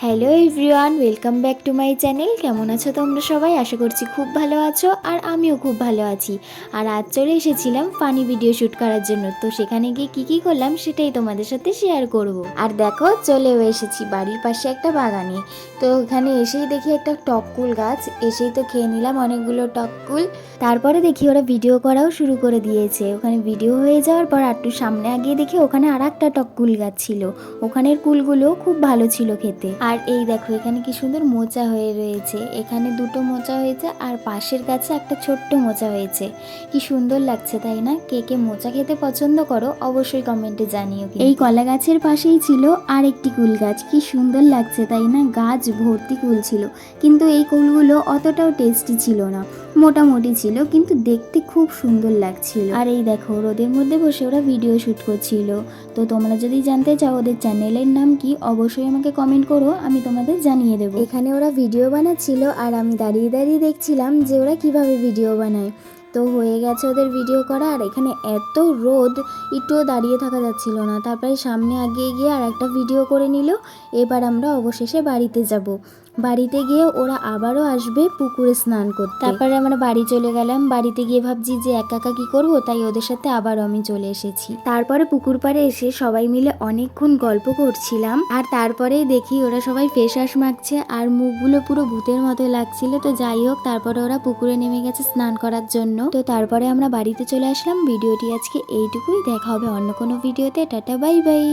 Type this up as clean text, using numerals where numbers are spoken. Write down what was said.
Hello everyone, welcome back to my channel. কেমন আছো তোমরা সবাই? আশা করছি খুব ভালো আছো, আর আমিও খুব ভালো আছি। আর আজ চলে এসেছিলাম ফানি ভিডিও শ্যুট করার জন্য। তো সেখানে গিয়ে কী করলাম সেটাই তোমাদের সাথে শেয়ার করব। আর দেখো, চলেও এসেছি বাড়ির পাশে একটা বাগানে। তো ওখানে এসেই দেখি একটা টককুল গাছ, এসেই তো খেয়ে নিলাম অনেকগুলো টককুল। তারপরে দেখি ওরা ভিডিও করাও শুরু করে দিয়েছে। ওখানে ভিডিও হয়ে যাওয়ার পর একটু সামনে আগিয়ে দেখি ওখানে আর একটা টককুল গাছ ছিল। ওখানের কুলগুলো খুব ভালো ছিল খেতে। আর এই দেখো, এখানে কি সুন্দর মোচা হয়ে রয়েছে। এখানে দুটো মোচা হয়েছে আর পাশের গাছে একটা ছোট্ট মোচা হয়েছে। কি সুন্দর লাগছে তাই না? কে কে মোচা খেতে পছন্দ করো অবশ্যই কমেন্টে জানিও। এই কলা গাছের পাশেই ছিল আর একটি কুল গাছ। কি সুন্দর লাগছে তাই না? গাছ ভর্তি কুল ছিল, কিন্তু এই কুলগুলো অতটাও টেস্টি ছিল না, মোটামুটি ছিল, কিন্তু দেখতে খুব সুন্দর লাগছিল। আর এই দেখো, রোদের মধ্যে বসে ওরা ভিডিও শ্যুট করছিল। তো তোমরা যদি জানতে চাও ওদের চ্যানেলের নাম কি, অবশ্যই আমাকে কমেন্ট করো, আমি তোমাদের জানিয়ে দেবো। এখানে ওরা ভিডিও বানাচ্ছিল আর আমি দাঁড়িয়ে দাঁড়িয়ে দেখছিলাম যে ওরা কিভাবে ভিডিও বানায়। তো হয়ে গেছে ওদের ভিডিও করা। আর এখানে এত রোদ, একটুও দাঁড়িয়ে থাকা যাচ্ছিল না। তারপরে সামনে আগিয়ে গিয়ে আর একটা ভিডিও করে নিল। এবার আমরা অবশেষে বাড়িতে যাব। বাড়িতে গিয়ে ওরা আবারও আসবে পুকুরে স্নান করতে। তারপরে আমরা বাড়ি চলে গেলাম। বাড়িতে গিয়ে ভাবছি যে একা একা কী করবো, তাই ওদের সাথে আবারও আমি চলে এসেছি। তারপরে পুকুর পাড়ে এসে সবাই মিলে অনেকক্ষণ গল্প করছিলাম। আর তারপরেই দেখি ওরা সবাই ফেস ওয়াশ মাখছে আর মুখগুলো পুরো ভূতের মতো লাগছিল। তো যাই হোক, তারপরে ওরা পুকুরে নেমে গেছে স্নান করার জন্য। তো তারপরে আমরা বাড়িতে চলে আসলাম। ভিডিওটি আজকে এইটুকুই, দেখা হবে অন্য কোনো ভিডিওতে। Tata, bye bye.